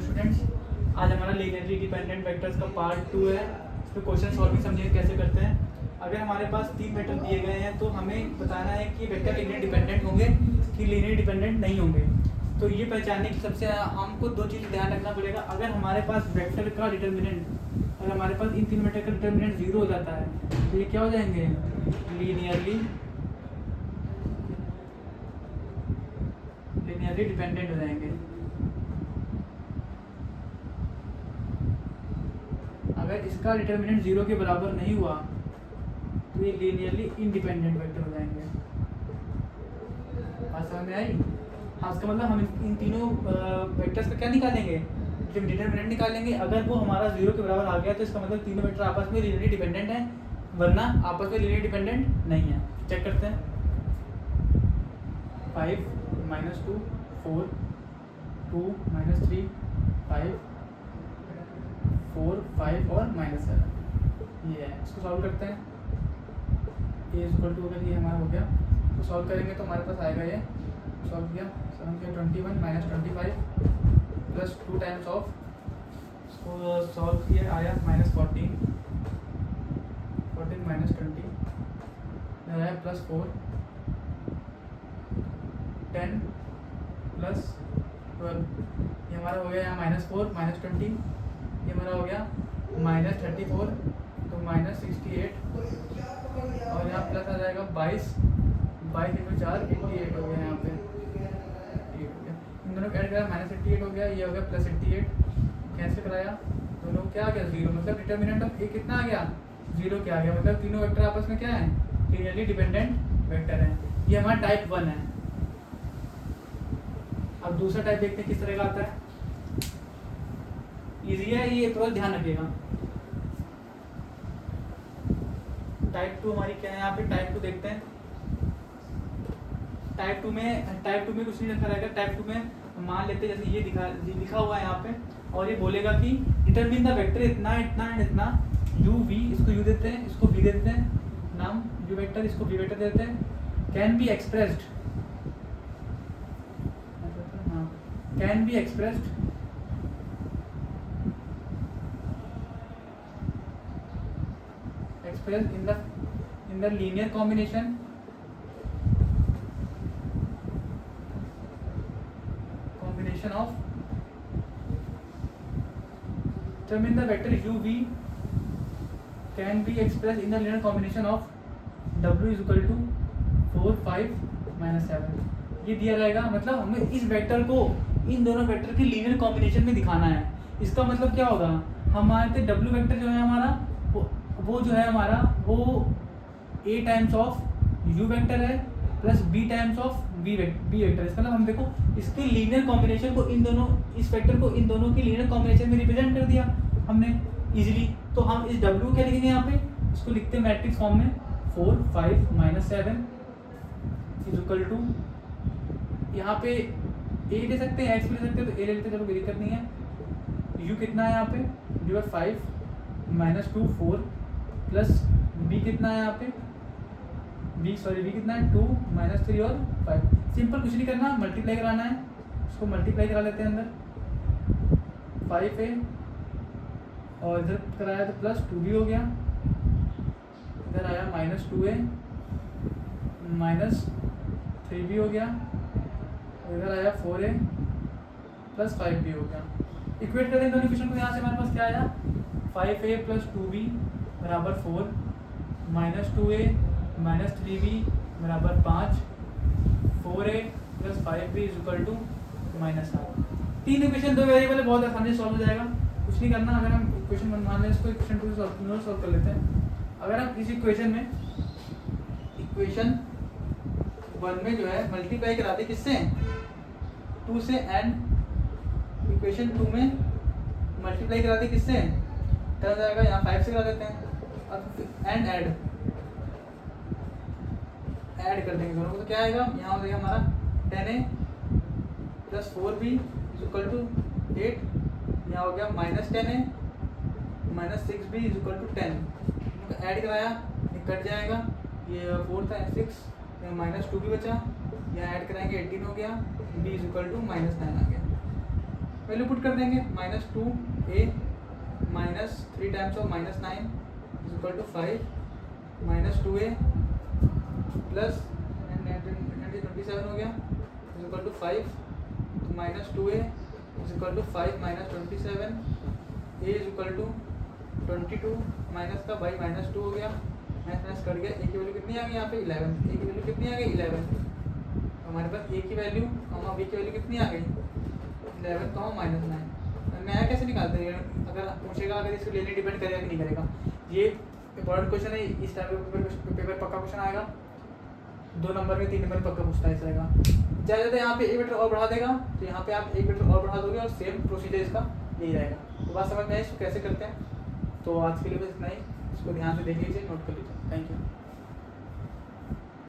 Students, आज हमारा linearly dependent vectors का पार्ट 2 है। इस पर क्वेश्चन सॉल्विंग समझेंगे कैसे करते हैं। अगर हमारे पास 3 वेक्टर दिए गए हैं तो हमें बताना है कि वेक्टर लीनियर डिपेंडेंट होंगे कि लीनियर डिपेंडेंट नहीं होंगे। तो ये पहचानने की सबसे हमको 2 चीज़ ध्यान रखना पड़ेगा। अगर हमारे पास वेक्टर का डिटर्मिनेंट, अगर हमारे पास इन 3 वेक्टर का डिटर्मिनेंट 0 हो जाता है तो ये क्या हो जाएंगे, लीनियरली डिपेंडेंट हो जाएंगे। अगर इसका डिटर्मिनेंट 0 के बराबर नहीं हुआ तो ये लीनियरली इंडिपेंडेंट वेक्टर हो जाएंगे। बात समझ में आई? हाँ, इसका मतलब हम इन तीनों वेक्टर्स का क्या निकालेंगे, जब डिटर्मिनेंट निकालेंगे। अगर वो हमारा 0 के बराबर आ गया तो इसका मतलब तीनों वेक्टर आपस में लीनियरली डिपेंडेंट है, वरना आपस में लीनियरली डिपेंडेंट नहीं है। चेक करते हैं। 5 - 2 4 2 - 3 5 4 5 और -7 ये है। इसको सॉल्व करते हैं। ए इक्वल टू अगर ये हमारा हो गया तो सॉल्व करेंगे तो हमारे पास आएगा ये सॉल्व किया 7 के 21 - 25 प्लस 2 टाइम्स ऑफ, इसको सॉल्व किया आया -14 14 - 20 आया +4 10 + 12 ये हमारा हो गया यहाँ -4 - 20 ये हमारा हो गया -34 तो -68 और यहाँ प्लस आ जाएगा 22 22 × 4 88 हो गया। यहाँ पे इन दोनों को ऐड करा -88 हो गया, ये हो गया +88 कैंसिल कराया, दोनों क्या आ गया 0। मतलब डिटर्मिनेंट ऑफ ए कितना आ गया 0 क्या आ गया। मतलब तीनों वेक्टर आपस में क्या है, लीनियरली डिपेंडेंट वेक्टर है। ये हमारा टाइप 1 है। अब दूसरा टाइप देखते हैं किस तरह का आता है। इजी है ये, थोड़ा ध्यान रखिएगा। टाइप 2 हमारी क्या है, यहाँ पे टाइप 2 देखते हैं। टाइप 2 में कुछ नहीं लिखा रहेगा। टाइप 2 में मान लेते हैं जैसे ये लिखा हुआ है यहाँ पे, और ये बोलेगा कि डिटरमिन द वेक्टर इतना इतना एंड इतना u v, इसको u देते हैं, इसको v देते हैं नाम u वेक्टर, इसको v वेक्टर देते हैं। Can be expressed in the linear combination of determine the vector u v can be expressed in the linear combination of w is equal to 4 5 - 7 ये दिया रहेगा। मतलब हमें इस वेक्टर को इन दोनों वेक्टर के लीनियर कॉम्बिनेशन में दिखाना है। इसका मतलब क्या होगा, हमारे w वेक्टर जो है हमारा वो जो है हमारा वो a times of u vector है plus b times of b vector. इसका मतलब हम देखो इसके लीनियर कॉम्बिनेशन को इन दोनों, इस वेक्टर को इन दोनों के लीनियर कॉम्बिनेशन में रिप्रेजेंट कर दिया हमने इजीली। तो हम इस w क्या लिखेंगे यहाँ पे, इसको लिखते हैं मैट्रिक्स फॉर्म में 4 5 - 7 इज इक्वल टू, यहाँ पे a ले सकते हैं, x भी ले सकते हैं, तो a ले लेते हैं, चलो कोई दिक्कत नहीं है। u कितना है यहाँ पे, जो है 5 - 2 4 प्लस b कितना है यहाँ पे, b कितना है 2 - 3 और 5। सिंपल कुछ नहीं करना, मल्टीप्लाई कराना है। इसको मल्टीप्लाई करा लेते हैं अंदर 5a और इधर कराया तो +2b हो गया, इधर आया -2a -3b हो गया, इधर आया 4a + 5b हो गया। इक्वेट करें दोनों इक्वेशन को। यहाँ से हमारे पास क्या आया 5a + 2b = 4 -2a -3b = 5 4a + 5b = -7। 3 equation 2 variable है, बहुत आसानी से सॉल्व हो जाएगा। कुछ नहीं करना। अगर हम इक्वेशन मान लें, इसको इक्वेशन 2 से सॉल्व कर लेते हैं। अगर हम इस इक्वेशन 1 में जो है मल्टीप्लाई कराते किससे, 2 से, एंड इक्वेशन 2 में मल्टीप्लाई कराते किससे, क्या जाएगा यहाँ 5 से करा देते हैं। अब एंड ऐड कर देंगे दोनों को, तो क्या आएगा यहाँ हो जाएगा हमारा 10a + 4b = 8। यहाँ हो गया -10a - 6b = 10। तो ऐड कराया, ये कट जाएगा, ये 4 था 6, -2b बचा, यहाँ ऐड कराएंगे 18 हो गया, b = -9 आ गया। वैल्यू पुट कर देंगे, -2a minus 3 times of -9 is equal to 5 -2a plus 27 हो गया is equal to 5 -2a is equal to 5 -27 a is equal to 22 minus का बाई -2 हो गया, माइनस कट गया, a की वैल्यू कितनी आ गई यहाँ पे 11, a की वैल्यू कितनी आ गई 11, हमारे पास a की वैल्यू b की वैल्यू कितनी आ गई 11 -9। नया कैसे निकालते हैं, अगर पूछेगा अगर इसको लेने डिपेंड करेगा कि नहीं करेगा, ये इंपॉर्टेंट क्वेश्चन है, इस टाइप का पेपर पक्का क्वेश्चन आएगा, 2 नंबर में 3 नंबर में पक्का पूछता है इस तरह का। ज़्यादा यहाँ पे 1 मीटर और बढ़ा देगा तो यहाँ पे आप 1 मीटर और बढ़ा दोगे और सेम प्रोसीजर इसका यही रहेगा। तो बात समझ में आई इसको कैसे करते हैं। तो आज के लिए बस इतना ही, इसको ध्यान से देख लीजिए, नोट कर लीजिए। Thank you.